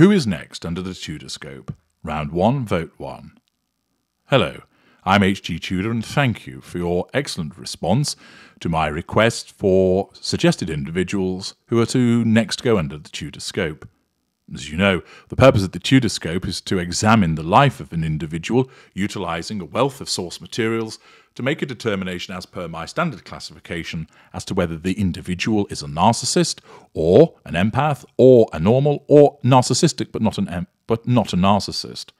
Who is next under the Tudorscope? Round 1, Vote 1. Hello, I'm HG Tudor and thank you for your excellent response to my request for suggested individuals who are to next go under the Tudorscope. As you know, the purpose of the Tudorscope is to examine the life of an individual utilising a wealth of source materials to make a determination as per my standard classification as to whether the individual is a narcissist or an empath or a normal or narcissistic but not a narcissist.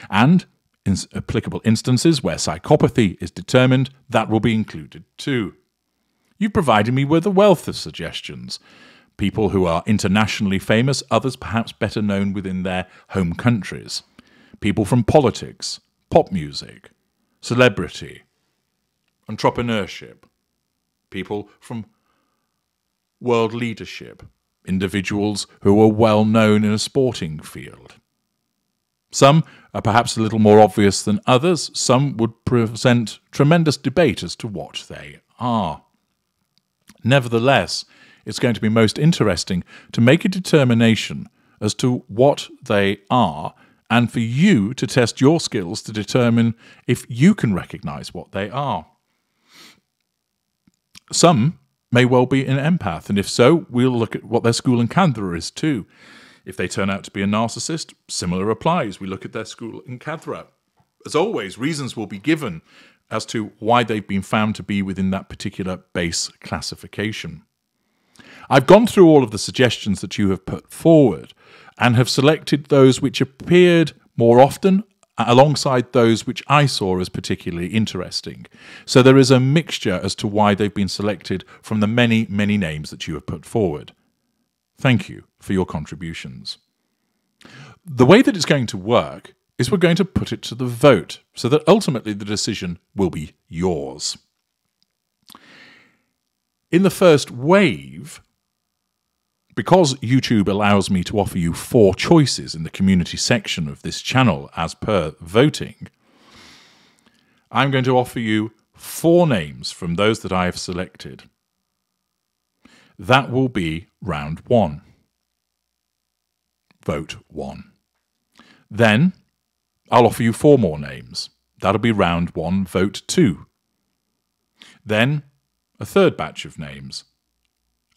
And in applicable instances where psychopathy is determined, that will be included too. You've provided me with a wealth of suggestions. People who are internationally famous, others perhaps better known within their home countries. People from politics, pop music, celebrity, entrepreneurship. People from world leadership. Individuals who are well known in a sporting field. Some are perhaps a little more obvious than others. Some would present tremendous debate as to what they are. Nevertheless, it's going to be most interesting to make a determination as to what they are and for you to test your skills to determine if you can recognise what they are. Some may well be an empath, and if so, we'll look at what their school and cadre is too. If they turn out to be a narcissist, similar applies. We look at their school and cadre. As always, reasons will be given as to why they've been found to be within that particular base classification. I've gone through all of the suggestions that you have put forward and have selected those which appeared more often alongside those which I saw as particularly interesting. So there is a mixture as to why they've been selected from the many, many names that you have put forward. Thank you for your contributions. The way that it's going to work is we're going to put it to the vote so that ultimately the decision will be yours. In the first wave, because YouTube allows me to offer you 4 choices in the community section of this channel as per voting, I'm going to offer you 4 names from those that I have selected. That will be round 1. Vote 1. Then I'll offer you 4 more names. That'll be round 1, vote 2. Then a third batch of names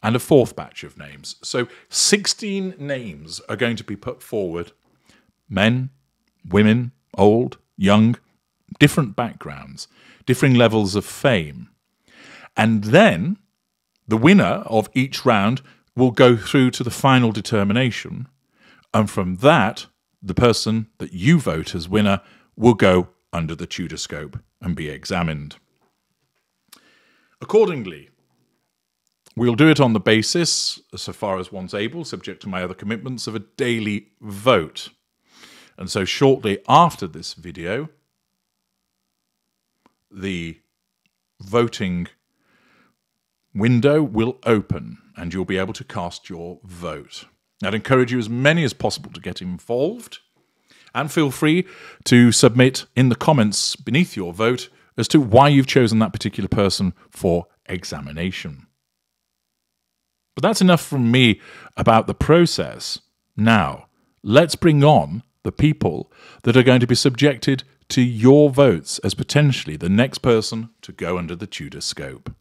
and a fourth batch of names. So 16 names are going to be put forward. Men, women, old, young, different backgrounds, differing levels of fame. And then the winner of each round will go through to the final determination. And from that, the person that you vote as winner will go under the Tudorscope and be examined. Accordingly, we'll do it on the basis, so far as one's able, subject to my other commitments, of a daily vote. And so shortly after this video, the voting window will open and you'll be able to cast your vote. I'd encourage you as many as possible to get involved, and feel free to submit in the comments beneath your vote as to why you've chosen that particular person for examination. But that's enough from me about the process. Now, let's bring on the people that are going to be subjected to your votes as potentially the next person to go under the Tudorscope.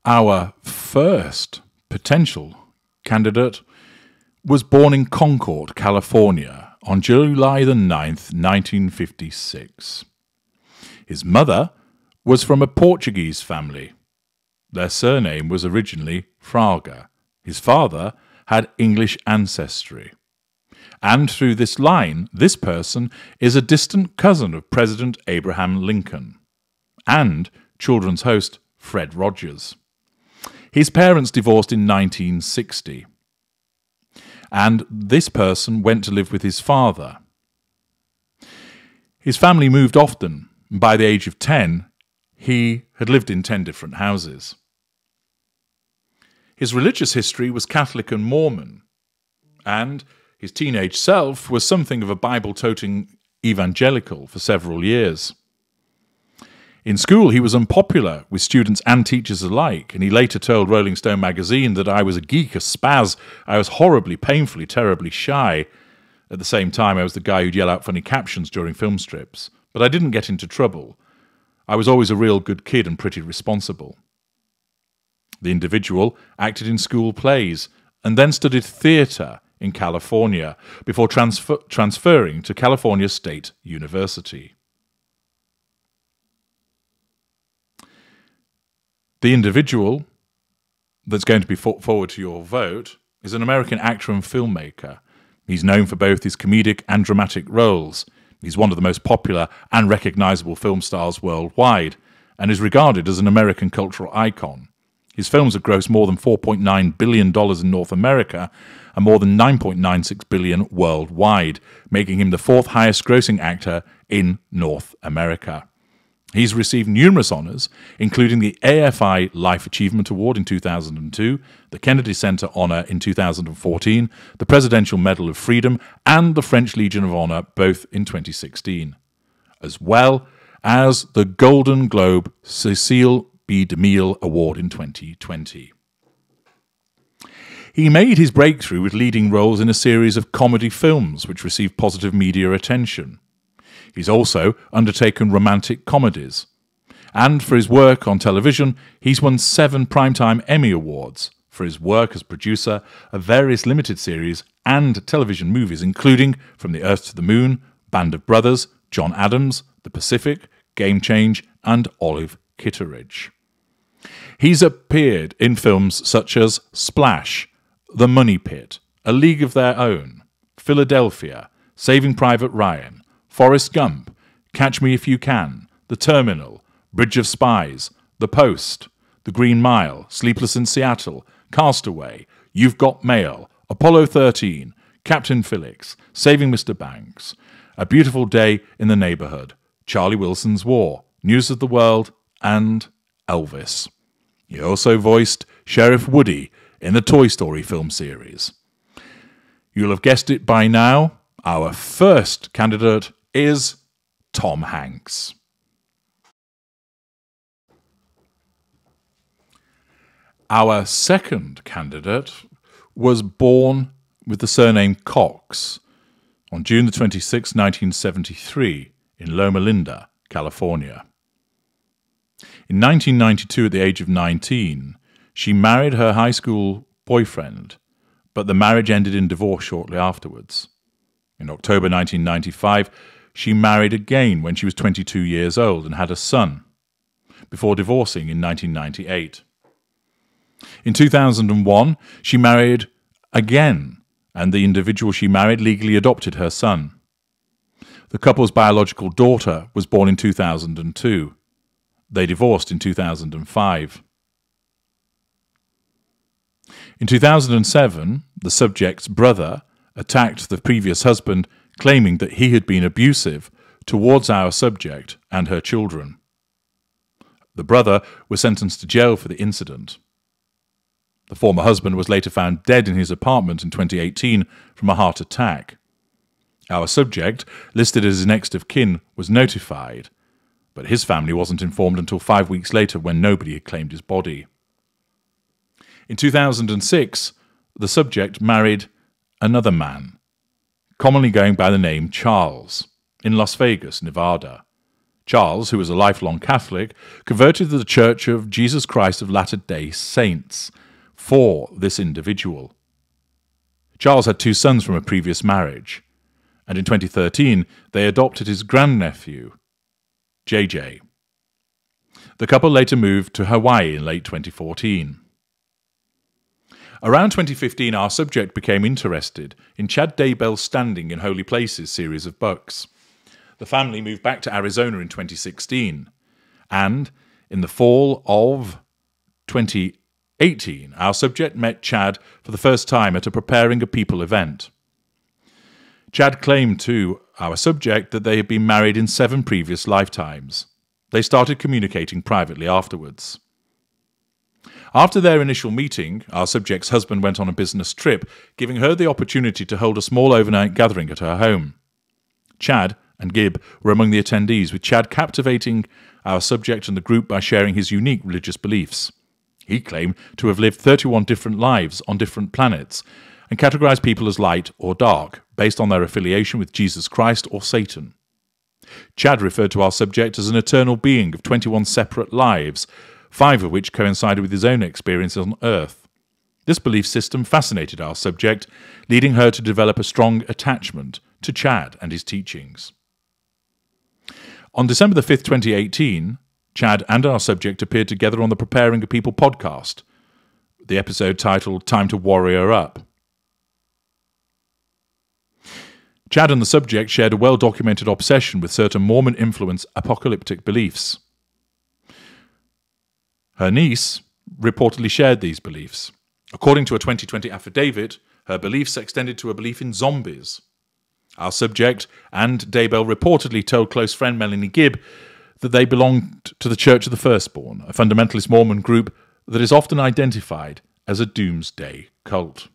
Our first potential candidate was born in Concord, California on July the 9th, 1956. His mother was from a Portuguese family. Their surname was originally Fraga. His father had English ancestry. And through this line, this person is a distant cousin of President Abraham Lincoln and children's host Fred Rogers. His parents divorced in 1960, and this person went to live with his father. His family moved often. By the age of 10, he had lived in 10 different houses. His religious history was Catholic and Mormon, and his teenage self was something of a Bible-toting evangelical for several years. In school, he was unpopular with students and teachers alike, and he later told Rolling Stone magazine that I was a geek, a spaz, I was horribly, painfully, terribly shy. At the same time, I was the guy who'd yell out funny captions during film strips. But I didn't get into trouble. I was always a real good kid and pretty responsible. The individual acted in school plays and then studied theatre in California before transferring to California State University. The individual that's going to be put forward to your vote is an American actor and filmmaker. He's known for both his comedic and dramatic roles. He's one of the most popular and recognizable film stars worldwide and is regarded as an American cultural icon. His films have grossed more than $4.9 billion in North America and more than $9.96 billion worldwide, making him the fourth highest grossing actor in North America. He's received numerous honors, including the AFI Life Achievement Award in 2002, the Kennedy Center Honor in 2014, the Presidential Medal of Freedom, and the French Legion of Honor, both in 2016, as well as the Golden Globe Cecil B. DeMille Award in 2020. He made his breakthrough with leading roles in a series of comedy films which received positive media attention. He's also undertaken romantic comedies. And for his work on television, he's won 7 Primetime Emmy Awards for his work as producer of various limited series and television movies, including From the Earth to the Moon, Band of Brothers, John Adams, The Pacific, Game Change, and Olive Kitteridge. He's appeared in films such as Splash, The Money Pit, A League of Their Own, Philadelphia, Saving Private Ryan, Forrest Gump, Catch Me If You Can, The Terminal, Bridge of Spies, The Post, The Green Mile, Sleepless in Seattle, Castaway, You've Got Mail, Apollo 13, Captain Felix, Saving Mr. Banks, A Beautiful Day in the Neighborhood, Charlie Wilson's War, News of the World, and Elvis. He also voiced Sheriff Woody in the Toy Story film series. You'll have guessed it by now, our first candidate is Tom Hanks. Our second candidate was born with the surname Cox on June the 26th, 1973, in Loma Linda, California. In 1992, at the age of 19, she married her high school boyfriend, but the marriage ended in divorce shortly afterwards. In October 1995, she married again when she was 22 years old and had a son, before divorcing in 1998. In 2001, she married again, and the individual she married legally adopted her son. The couple's biological daughter was born in 2002. They divorced in 2005. In 2007, the subject's brother attacked the previous husband, claiming that he had been abusive towards our subject and her children. The brother was sentenced to jail for the incident. The former husband was later found dead in his apartment in 2018 from a heart attack. Our subject, listed as his next of kin, was notified, but his family wasn't informed until 5 weeks later when nobody had claimed his body. In 2006, the subject married another man, commonly going by the name Charles, in Las Vegas, Nevada. Charles, who was a lifelong Catholic, converted to the Church of Jesus Christ of Latter-day Saints for this individual. Charles had 2 sons from a previous marriage, and in 2013 they adopted his grandnephew, JJ. The couple later moved to Hawaii in late 2014. Around 2015, our subject became interested in Chad Daybell's Standing in Holy Places series of books. The family moved back to Arizona in 2016, and in the fall of 2018, our subject met Chad for the first time at a Preparing a People event. Chad claimed to our subject that they had been married in 7 previous lifetimes. They started communicating privately afterwards. After their initial meeting, our subject's husband went on a business trip, giving her the opportunity to hold a small overnight gathering at her home. Chad and Gib were among the attendees, with Chad captivating our subject and the group by sharing his unique religious beliefs. He claimed to have lived 31 different lives on different planets and categorized people as light or dark based on their affiliation with Jesus Christ or Satan. Chad referred to our subject as an eternal being of 21 separate lives, 5 of which coincided with his own experiences on Earth. This belief system fascinated our subject, leading her to develop a strong attachment to Chad and his teachings. On December the 5th, 2018, Chad and our subject appeared together on the Preparing a People podcast, the episode titled Time to Warrior Up. Chad and the subject shared a well-documented obsession with certain Mormon-influenced apocalyptic beliefs. Her niece reportedly shared these beliefs. According to a 2020 affidavit, her beliefs extended to a belief in zombies. Our subject and Daybell reportedly told close friend Melanie Gibb that they belonged to the Church of the Firstborn, a fundamentalist Mormon group that is often identified as a doomsday cult.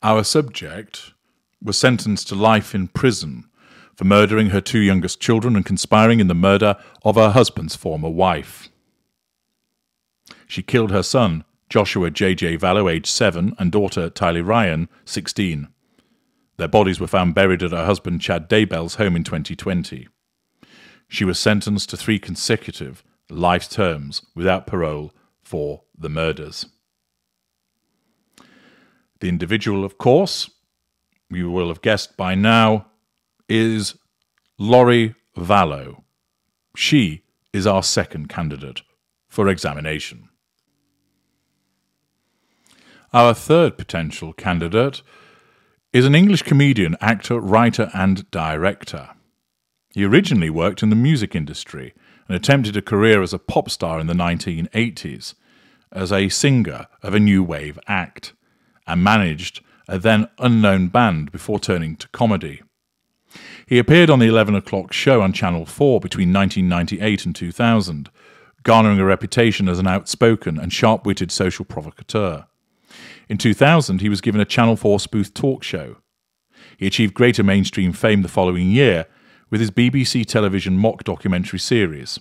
Our subject was sentenced to life in prison for murdering her 2 youngest children and conspiring in the murder of her husband's former wife. She killed her son, Joshua J.J. Vallow, age 7, and daughter, Tylee Ryan, 16. Their bodies were found buried at her husband Chad Daybell's home in 2020. She was sentenced to 3 consecutive life terms without parole for the murders. The individual, of course, you will have guessed by now, is Lori Vallow. She is our second candidate for examination. Our third potential candidate is an English comedian, actor, writer, and director. He originally worked in the music industry and attempted a career as a pop star in the 1980s as a singer of a new wave act, and managed a then unknown band before turning to comedy. He appeared on the 11 o'clock show on Channel 4 between 1998 and 2000, garnering a reputation as an outspoken and sharp-witted social provocateur. In 2000, he was given a Channel 4 spoof talk show. He achieved greater mainstream fame the following year with his BBC television mock documentary series,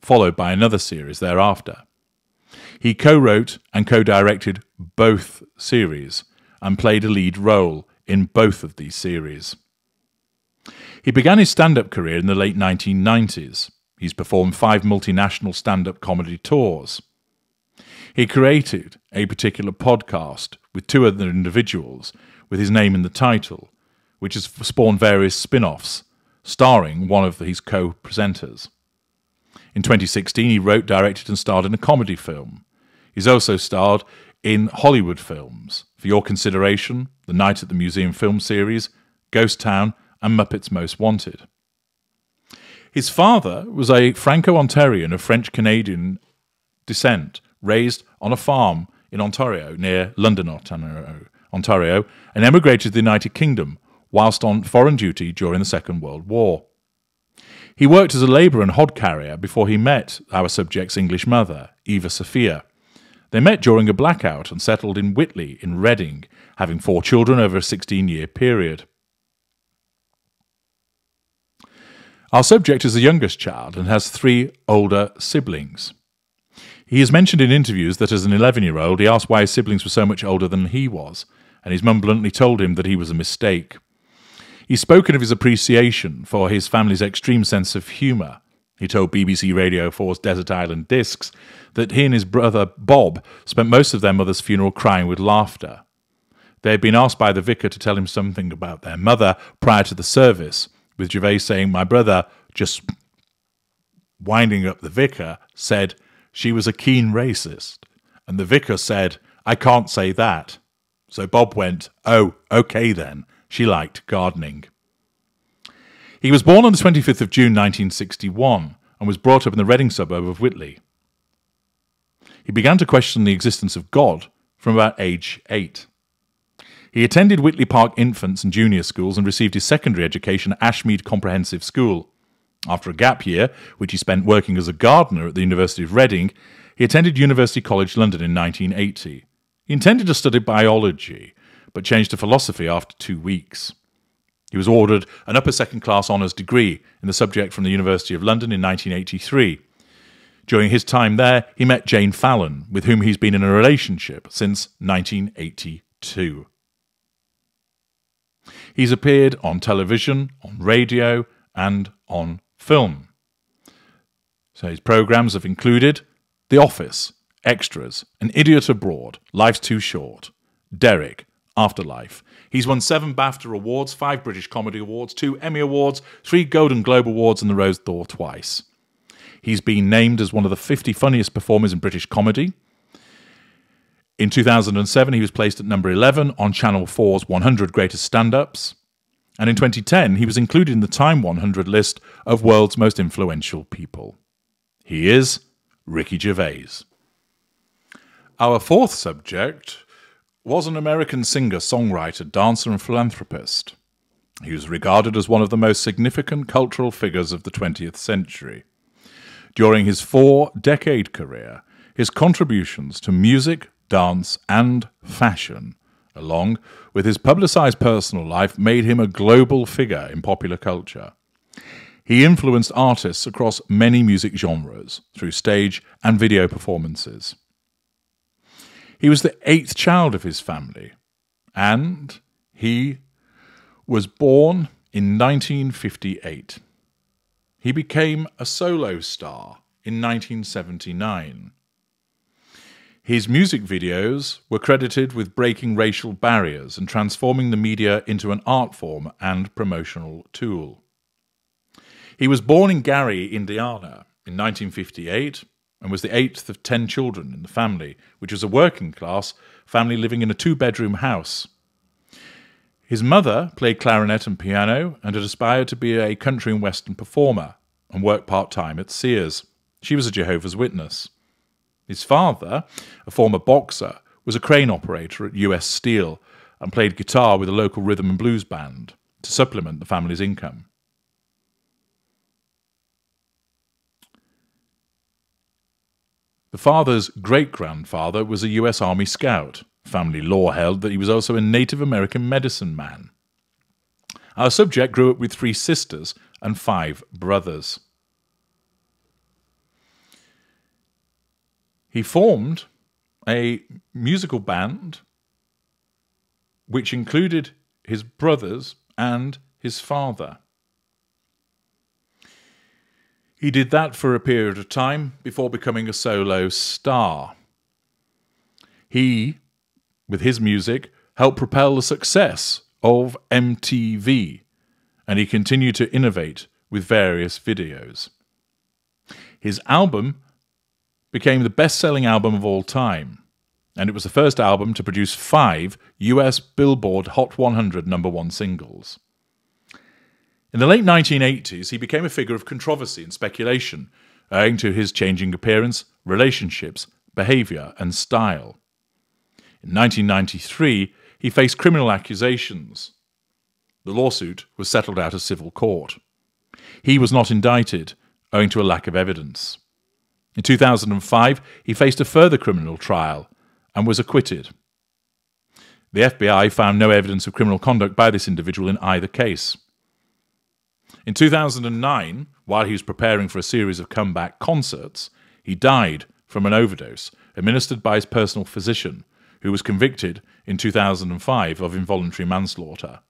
followed by another series thereafter. He co-wrote and co-directed both series and played a lead role in both of these series. He began his stand-up career in the late 1990s. He's performed 5 multinational stand-up comedy tours. He created a particular podcast with 2 other individuals with his name in the title, which has spawned various spin-offs, starring one of his co-presenters. In 2016, he wrote, directed and starred in a comedy film. He's also starred in Hollywood films, For Your Consideration, The Night at the Museum film series, Ghost Town, and Muppets Most Wanted. His father was a Franco-Ontarian of French-Canadian descent, raised on a farm in Ontario, near London, Ontario, and emigrated to the United Kingdom whilst on foreign duty during the Second World War. He worked as a labourer and hod carrier before he met our subject's English mother, Eva Sophia. They met during a blackout and settled in Whitley in Reading, having 4 children over a 16-year period. Our subject is the youngest child and has 3 older siblings. He has mentioned in interviews that as an 11-year-old he asked why his siblings were so much older than he was, and his mum bluntly told him that he was a mistake. He's spoken of his appreciation for his family's extreme sense of humour. He told BBC Radio 4's Desert Island Discs that he and his brother Bob spent most of their mother's funeral crying with laughter. They had been asked by the vicar to tell him something about their mother prior to the service, with Gervais saying, "My brother," just winding up the vicar, said, "She was a keen racist." And the vicar said, "I can't say that." So Bob went, "Oh, okay then. She liked gardening." He was born on the 25th of June 1961 and was brought up in the Reading suburb of Whitley. He began to question the existence of God from about age 8. He attended Whitley Park infants and junior schools and received his secondary education at Ashmead Comprehensive School. After a gap year, which he spent working as a gardener at the University of Reading, he attended University College London in 1980. He intended to study biology, but changed to philosophy after 2 weeks. He was awarded an upper second-class honours degree in the subject from the University of London in 1983. During his time there, he met Jane Fallon, with whom he's been in a relationship since 1982. He's appeared on television, on radio, and on film. So his programmes have included The Office, Extras, An Idiot Abroad, Life's Too Short, Derek, Afterlife. He's won 7 BAFTA Awards, 5 British Comedy Awards, 2 Emmy Awards, 3 Golden Globe Awards, and the Rose d'Or twice. He's been named as one of the 50 funniest performers in British comedy. In 2007, he was placed at number 11 on Channel 4's 100 Greatest Stand-Ups. And in 2010, he was included in the Time 100 list of world's most influential people. He is Ricky Gervais. Our fourth subject was an American singer, songwriter, dancer, and philanthropist. He was regarded as one of the most significant cultural figures of the 20th century. During his 4-decade career, his contributions to music, dance, and fashion, along with his publicized personal life, made him a global figure in popular culture. He influenced artists across many music genres through stage and video performances. He was the 8th child of his family, and he was born in 1958. He became a solo star in 1979. His music videos were credited with breaking racial barriers and transforming the media into an art form and promotional tool. He was born in Gary, Indiana, in 1958 and was the 8th of 10 children in the family, which was a working-class family living in a 2-bedroom house. His mother played clarinet and piano and had aspired to be a country and western performer and worked part-time at Sears. She was a Jehovah's Witness. His father, a former boxer, was a crane operator at US Steel and played guitar with a local rhythm and blues band to supplement the family's income. The father's great-grandfather was a US Army Scout. Family lore held that he was also a Native American medicine man. Our subject grew up with 3 sisters and 5 brothers. He formed a musical band which included his brothers and his father. He did that for a period of time before becoming a solo star. He, with his music, helped propel the success of MTV, and he continued to innovate with various videos. His album became the best-selling album of all time, and it was the first album to produce 5 US Billboard Hot 100 #1 singles. In the late 1980s, he became a figure of controversy and speculation, owing to his changing appearance, relationships, behaviour, and style. In 1993, he faced criminal accusations. The lawsuit was settled out of civil court. He was not indicted, owing to a lack of evidence. In 2005, he faced a further criminal trial and was acquitted. The FBI found no evidence of criminal conduct by this individual in either case. In 2009, while he was preparing for a series of comeback concerts, he died from an overdose administered by his personal physician, who was convicted in 2005 of involuntary manslaughter.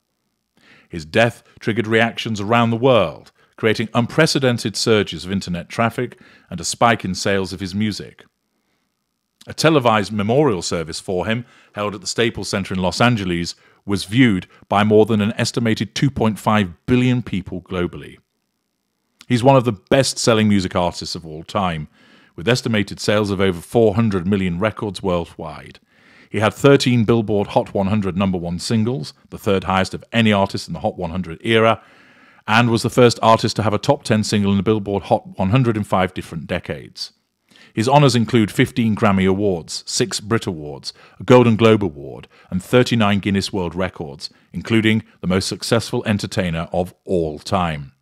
His death triggered reactions around the world, creating unprecedented surges of internet traffic and a spike in sales of his music. A televised memorial service for him, held at the Staples Center in Los Angeles, was viewed by more than an estimated 2.5 billion people globally. He's one of the best-selling music artists of all time, with estimated sales of over 400 million records worldwide. He had 13 Billboard Hot 100 #1 singles, the 3rd highest of any artist in the Hot 100 era, and was the first artist to have a top 10 single in the Billboard Hot 100 in 5 different decades. His honours include 15 Grammy Awards, 6 Brit Awards, a Golden Globe Award, and 39 Guinness World Records, including the most successful entertainer of all time.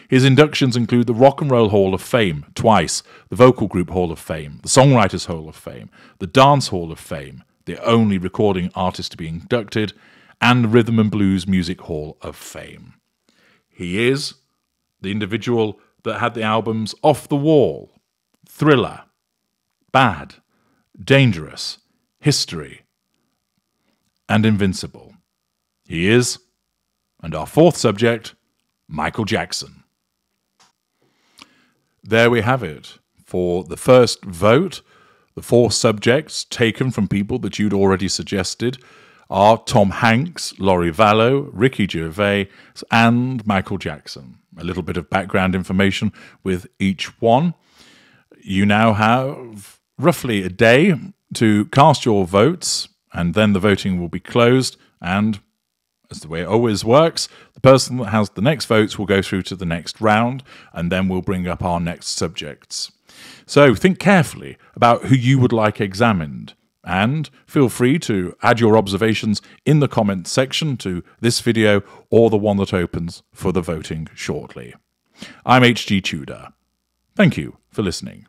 His inductions include the Rock and Roll Hall of Fame twice, the Vocal Group Hall of Fame, the Songwriters Hall of Fame, the Dance Hall of Fame, the only recording artist to be inducted, and Rhythm and Blues Music Hall of Fame. He is the individual that had the albums Off the Wall, Thriller, Bad, Dangerous, History, and Invincible. He is, and our fourth subject, Michael Jackson. There we have it. For the first vote, the four subjects taken from people that you'd already suggested are Tom Hanks, Laurie Vallow, Ricky Gervais, and Michael Jackson. A little bit of background information with each one. You now have roughly a day to cast your votes, and then the voting will be closed, and as the way it always works, the person that has the next votes will go through to the next round, and then we'll bring up our next subjects. So think carefully about who you would like examined, and feel free to add your observations in the comments section to this video or the one that opens for the voting shortly. I'm HG Tudor. Thank you for listening.